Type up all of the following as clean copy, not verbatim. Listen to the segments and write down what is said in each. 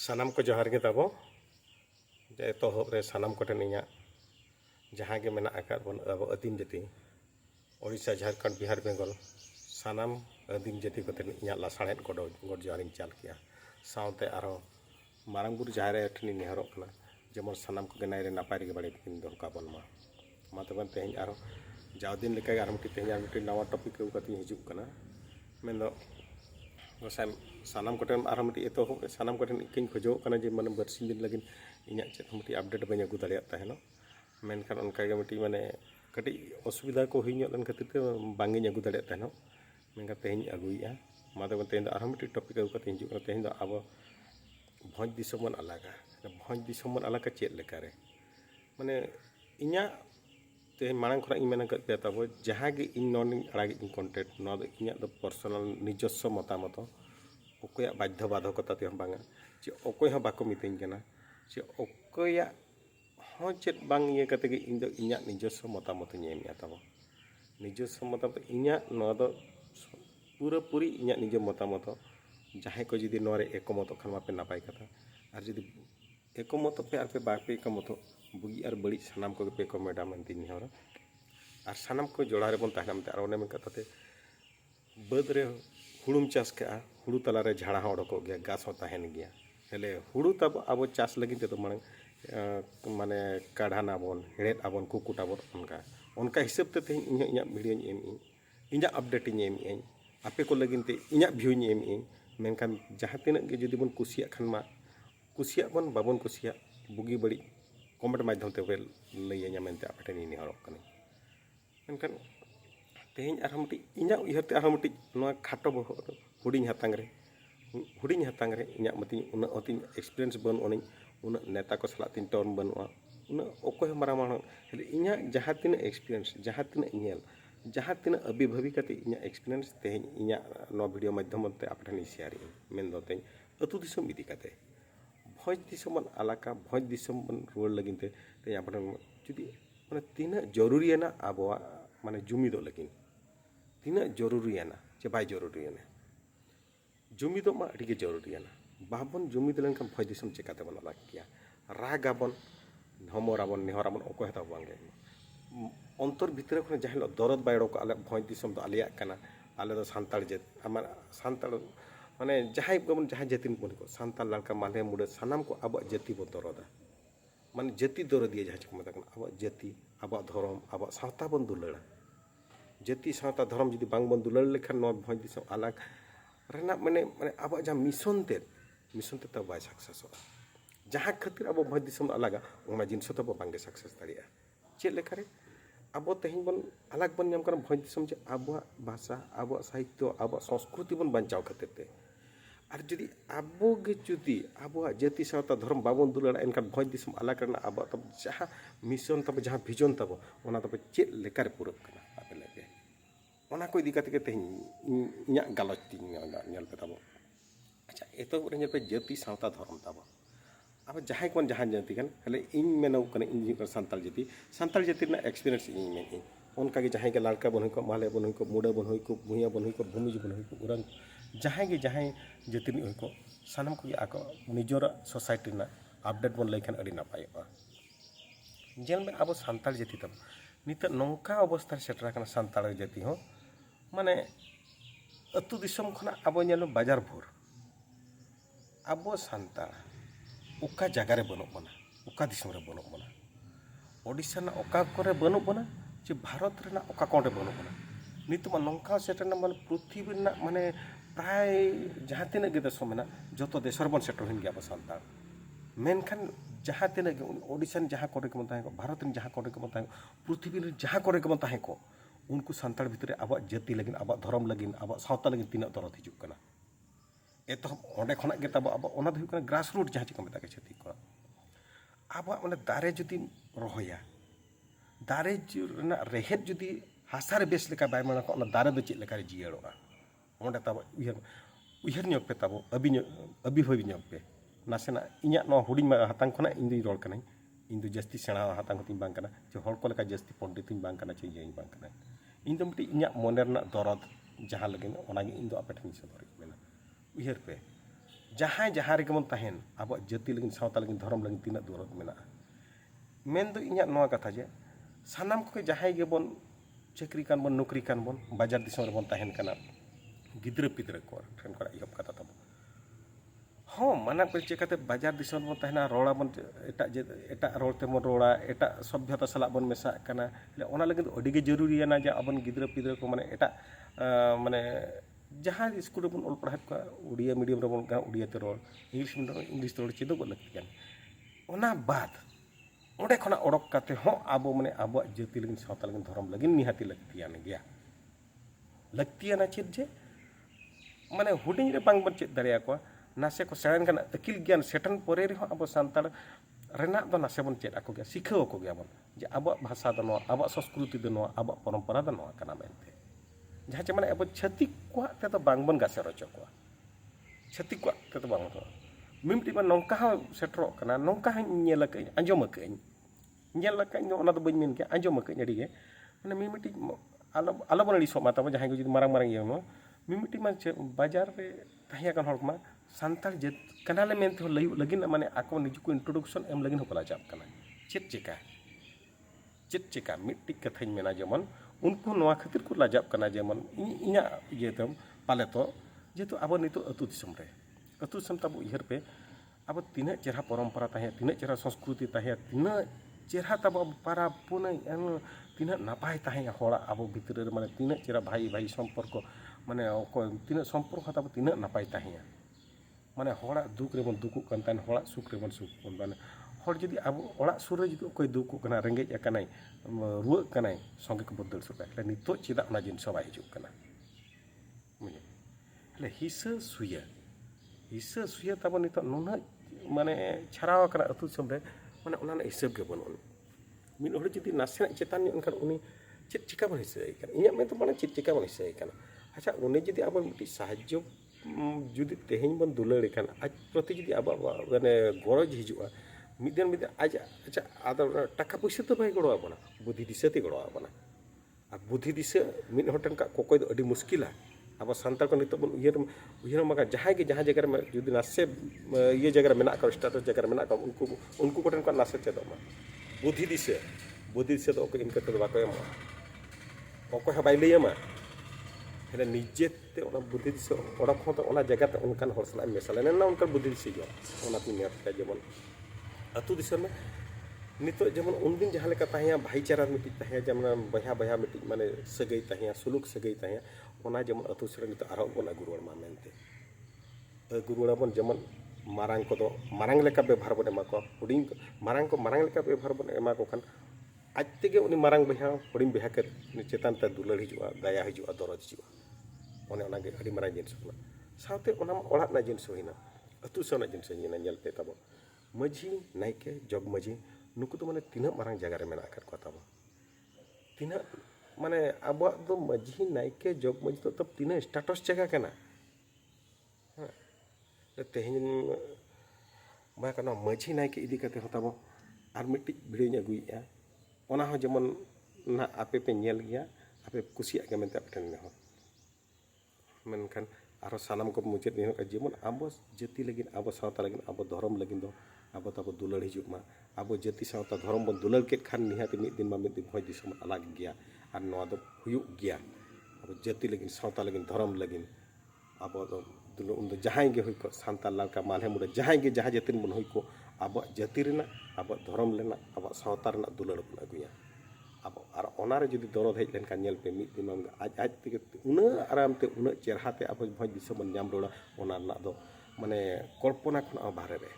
सानाम को जोहार गे ताबो एतोहब रे सानाम कोठेन इᱧᱟ जहाँ के मेना आकाद बन अब आदिम जाति ओडिशा झारखंड बिहार बेंगल सानाम आदिम जाति कोठेन इᱧᱟ लासाणेत गड जोहारिन चाल किया सावते आरो मारंगबुर जहारे ठनी नेहरोक कना जेमन सानाम को गनाय रे नापाय रे बाड़े किन दोका बन मा तबन तेहन आरो जाव दिन लेका आरो मिटी तेहन मिटी नवा टॉपिक को कति हिजुक कना मेन गोसाय सानाम कोठेन आरो मिटी एतोहब सानाम कोठेन इकिन खोजो कना जे माने बरसिन दिन लगिन इᱧᱟ चेत मिटी अपडेट बन अगु दाड़िया तहनो मेनखान उनका गे मिटी माने कटी असुविधा को हुई लन खातिर ते बांगिन अगु दाड़िया तहनो मेनका तेहन अगुइया मा तबन तेहन आरो मिटी टॉपिक को कति हिजुक तेहन दो अब भोज दिसमन अलगा भोज दिसमन अलगा चेत लेकारे माने इᱧा ते मांग खरा इन मेना कत तब जहाँ गे इन नॉन अड़ागे इन कंटेंट नो दो इᱧा दो पर्सनल निजस्व मतामत ओकोया बाध्य बाधकता ते बांगा जे ओकोय हो बाको मितेኝ कना जे ओकोया हो चेत बांग ये कते गे इन दो इᱧा निजस्व मतामत एमिया तब निजस्व मतामत इᱧा नो दो पूरा पूरी इᱧा निज मतामत जहाँ को जुदी नो रे एकमत खान मापे नापाय कथा और जुदी एकमत पे आर पे बापे एकमत बुगी और बड़ी सानाम को पे कमेडा मनती निहर और सानाम को जोड़ा रे बन तहना मते और ओने में कथाते बद रे हुड़ुम चाष का हुड़ु तला रे झाड़ा हो ओडको गया घास हो तहन गया हेले हुड़ु तब अब चाष लगिन ते तो माने माने काढ़ाना बन हेड़ेत आबन कुकुट आबन उनका हिसाब ते तेहन इᱧa वीडियो एम इᱧa अपडेट एम आपे को लगिन ते इᱧa व्यू एम मेनखान जहाँ तिना गे जुदी बन कुसिया खान मा कुसिया बन बाबन कुसिया बुगी बड़ी कमेंट माध्यम ते लैया मेनते आपे ठेन नेहरक कना मेनखान तेहन आरो मिटी इᱧa उयहरते आरो मिटी नोआ खाटो हुडिंग हातांग रे इᱧa मती उना अतिन एक्सपीरियंस बन ओनी उना नेता को सला तिन टर्न बनुआ उना ओकोय मारा मारा हेले इᱧa जहाँ तिना एक्सपीरियंस जहाँ तिना इñेल जहाँ तिना अभिभावी कते इᱧa एक्सपीरियंस तेहन इᱧa नो वीडियो माध्यम ते आपे ठेन शेयर मेन दो तेहन अतु दिसम इदी कते भोज दिसम आलाका भोज दिसम रुआर लगिन ते आपे जुदी माने तिना जरूरी है ना आबोआ माने जुमिदो लगिन तिना जरूरी है ना चे बाय जरूरी है ना जुमिदो मा अड़ी के जरूरी है ना बाबन जुमिद लेनखान भोज दिसम चेकाते बन अलग किया रागाबन हमराबन नेहराबन ओको हता बांगे अंतर भितर खन जहाँ दरद बायड़ो को आले भोज दिसम दो आलिया कना आले दो सांताल जेत आमार सांताल माने जहाँ गमन जहाँ जातिन बन को सांताल लड़का माले मुड़े सानाम को अब जाति बन दरदा माने जाति दरदिया जहाँ को मता अब जाति अब धर्म अब सावता बन दुलड़ा जाति सावता धर्म जुदी बांग बन दुलड़ लेखान नो भोज दिसम अलग रेना माने माने अब जहाँ मिशन ते तब बाय सक्सेस जहाँ खातिर अब भोज दिसम अलग ओना जिनस तब बांगे सक्सेस दाड़िया चेत लेखारे अब तेहन बन अलग बन नाम करना भोज दिसम जे अब भाषा अब साहित्य अब संस्कृति बन बचाव खातिर ते और जुदी अब जुदी अब जाति सावता धर्म बाबन दुलड़ा एनखान भोज दिसम अलग करना अब तब जहाँ मिशन तब जहाँ भिजन तब ओना तब चेत लेकार पूरब कना आपे लगे ओना को इदी कते तेहन इᱧa गालच ती नेल पे तब अच्छा एतो रे पे जाति सावता धर्म तब अब जहाँ को जहाँ जाति कन हेले इन मेनो कने इन सांताल जाति ना एक्सपीरियंस इन मेन उनका के जहाँ के लड़का बन को माले बन को मुड़ा बन को भूया बन को भूमिज बन को उरन जहाँ के जहाँ जाति को सानाम को आको निजोर सोसाइटी ना अपडेट बन लेखान अड़ी नापायोगा जेल में अब सांताल जाति तब नित नौका अवस्था सेटरा कना सांताल जाति हो माने अतु दिसम खना अब नेलो बाजार भोर अब सांताल उका जगह रे बनो बना उका दिसम रे बनो बना ओडिशा ना उका करे बनो बना जे भारत रे ना उका कोंडे बनो बना नित मा नौका सेटर ना माने पृथ्वी ना माने प्राय जहाँ तीन गे देश में जो देश बन सेटर हिन गया सांताल मेनखान जहाँ तीन ओडिशा जहाँ कोटे के बताए भारत जहाँ कोटे के बताए पृथ्वी जहाँ कोटे के बताए को उनको सांताल भितर अब जाति लगिन अब धर्म लगिन अब सावता लगिन तीना दरद हिजुक कना एतो ओंडे खना गे तब अब ओना दो कना ग्रास रूट जहाँ को मता के छति को अब ओने दारे जुदी रहोया दारे ना रेहेद जुदी हासार बेस लेका बाय माना को ओना दारे दो चेत लेका जियड़ोगा ओंडे तब उयहर ᱧᱚᱜ पे तब अभिभावी ᱧᱚᱜ पे नासेना इᱧa नो हुडिंग हातांग खना इन दो रोल कना इन दो जस्ती सेणा हातांग हतिन बांग कना जे हर को लेका जस्ती पंडित इन बांग कना चे यई बांग कना इन दो मिटी इᱧa मोने रना दरद जहाँ लगे ओना इन दो आपे ठन सदर मेना उयहर पे जहाँ जहाँ रेगे बन तहन अब जाति लगिन सावता लगिन धर्म लगिन तीना दौलत मेना मेन दो इᱧᱟᱹᱜ नोआ कथा जे सानाम को जहाँ गेबन चाकरी कान बन नौकरी कान बन बाजार दिसम रेबन तहन काना गिद्रा पिद्रा को ठेन को इहब कथा तब हाँ माना पे चेकाते बाजार दिसम बन तहना रोड़ा बन एटा रोड़ तेमन रोड़ा एटा सभ्यता सला बन मेसा काना ओना लगिन अडी गे जरूरी ना जे अबन गिद्रा पिद्रा को माने एटा माने जहाँ स्कूल बन ऑल पढ़ात को उड़िया मीडियम रे बन उड़िया ते रोड़ इंग्लिश मीडियम इंग्लिश ते रोड़ चेदो लगतियान ओना बाद ओंडे खना ओडक काते हों आबो माने आबो जाति लगिन सावता लगिन धर्म लगिन निहाती लगतियान गया लगतियाना चेद जे माने हुडिंग रे बांग बन चेद दाड़िया को नासे को सेड़न काना अकिल ज्ञान सेटन परे रे हों आबो सांताल रेना दो नासे बन चेद आको गया सिखाओ को गया बन जे आबो भाषा दो नो आबो संस्कृति दो नो आबो परंपरा दो नो काना मेनते जहाँ चे माने अब छत्तीक को ते तो बांग बन गासे रचो को छत्तीक को ते तो बांग मिमटी बन नौका सेटरो कना नौका नेल के आंजम के नेल के ओना दो बइन मेन के आंजम के अड़ी गे माने मिमटी आलो बन अड़ी सोमा तब जहाँ जुदी मारंग मारंग येनो मिमटी मा बाजार रे तहिया कन हर मा सांताल जे कनाले मेनते हो लगिन माने आको निजु को इंट्रोडक्शन एम लगिन हो पला जाब कना चेत चिका मिट्टी कथाñ मेना जेमन उनको नवा खातिर को लाजाब कना जेमन इña ये तम पाले तो जेतु अब नितो अतु दिसम रे अतु दिसम तब उहर पे अब तीना चेहरा परंपरा ताहे तीना चेहरा संस्कृति ताहे तीना चेहरा तब पारा पुने तीना नापाय ताहे होड़ा अब भितर माने तीना चेहरा भाई भाई संपर्क माने तीना संपर्क तब तीना नापाय ताहे माने होड़ा दुख रे बन दुखु कान तान होड़ा सुख रे बन सुख बन माने हर जुदी अब ओड़ा सुर रे जुदी कोई दुख कना रेंगेज अकनाय रुआ कनाय संगे को बदल सुबे ले नितो चेदा ओना जिन सबाय हिजु कना मुझे ले हिस्सा सुया तब नितो नुना माने छराव कना अतु समरे माने ओना हिसाब के बन मिन हर जुदी नासे चेतान अनखान उनी चेत चिका बन हिस्सा कना इया में तो माने चेत चिका बन हिस्सा कना अच्छा उनी जुदी अब मिटी साहाय्य जुदी तेहेन बन दुलड़ कना आज प्रति जुदी अब माने गरज हिजुआ मिदिन आज अच्छा आदो टाका पैसा तो भाई गड़ो आबना बुद्धि दिशा ते गड़ो आबना और बुद्धि दिशा मिद हटन का कोकोय दो अडी मुश्किला अब सांताल को नितो बन उयहर मगा जहां जगह में जुदी नासे ये जगह मेना का स्टार्टर जगह मेना का उनको कोटन का नासे चेदमा बुद्धि दिशा दो को इनका तो बाको एमा ओको ह बाय लेयमा हेले निजे ते ओना बुद्धि दिशा ओडा खो तो ओना जगह ते उनकान हर सला मेसाले ना उनका बुद्धि दिशा जो ओना ती नेट का जेमन अतु दिसम में नितो जेमन उनदिन जहाँ लेका ताहिया भाईचारा मिटी ताहिया जेमन बहा मिटी माने सगई ताहिया सुलुक सगई ताहिया ओना जेमन अतु सरे नितो आरो बन अगुरुवर मा मेनते अगुरुवर बन जेमन मारांग को दो मारांग लेका व्यवहार बन एमा को हुडिंग मारांग को मारांग लेका व्यवहार बन एमा को खान आज तेगे उनी मारांग बहा हुडिंग बहा के चेतान ते दुलड़ हिजुआ दया हिजुआ दरद हिजुआ ओने ओना गे अडी मारांग जिनिस कना सावते ओना ओड़ा ना जिनिस होइना अतु सना जिनिस होइना नेलते तब मजी नायके जग मजी नुकु तो माने तीना मारंग जगह रे मेना कर को तब तीना माने अब दो मजी नायके जग मजी तो तब तीना स्टेटस जगह कना हां तेहेन मा कना मजी नायके इदी कते हो तब आर मिट्टी भिडियो nya गुइया ओना हो जेमन ना आपे पे नेल गया आपे कुसिया के मेनते आपठन हो मेनखान आरो सानाम को मुचाद दिन जेमन आबो जाति लगिन आबो सावता लगिन आबो धर्म लगिन दो आबो तब दुलड़ हिजुक मा आबो जाति सावता धर्म बन दुलड़ के खान निहाती मिद दिन मा मिद दिन भोज दिसम अलग गया और नवा दो हुयुक गया आबो जाति लगिन सावता लगिन धर्म लगिन आबो दो उन जहां गे होय को सांताल लाका मालहे मुडे जहां गे जहां जातिन बन होय को आबो जाति रेना आबो धर्म लेना आबो सावता रेना दुलड़ बन अगुया अब और ओनारे जुदी दरद हेज लेन का नेल पे मिद दिन आज तेगे उना आराम ते उना चेहरा ते अब भोज दिसम नाम रोड़ा ओना ना दो माने कल्पना खन बाहरे रे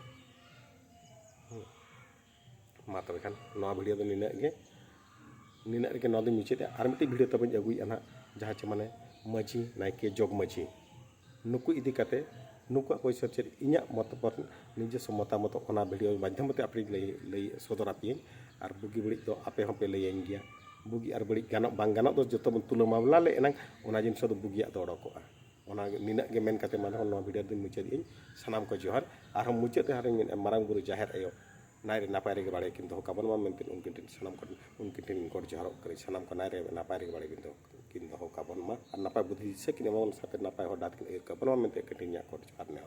मा तबे खान नवा वीडियो दो निना गे नवा दो मुचाद और मिट्टी वीडियो तब अगुई ना जहाँ चे माने मजी नायके जग मजी नुकु इदी काते नुकु पैसा चेद इña मत पर निजे मतामत ओना वीडियो माध्यम ते आपे लई सदर आपे और बुगी बड़ी दो आपे हम पे लईन गया बुगी और बड़ी गानो बांग गानो दो जतो बन तुलो मामला ले एना ओना जिनस दो बुगिया दो अडकोआ ओना निना गे मेन काते माने नवा वीडियो दिन मुचाद इन सनाम को जोहार और हम मुचाद हारे मारांग बुरु जाहेर आयो नायरे नापाय रे बाड़े किन दो काबन मा मेनते उनकिन सनाम को उनकिन को जोहार करे सनाम को नायरे नापाय रे बाड़े किन दो काबन मा और नापाय बुद्धि से किन मन साथे नापाय हो दात किन काबन मा मेनते कटिन्या को जोहार ने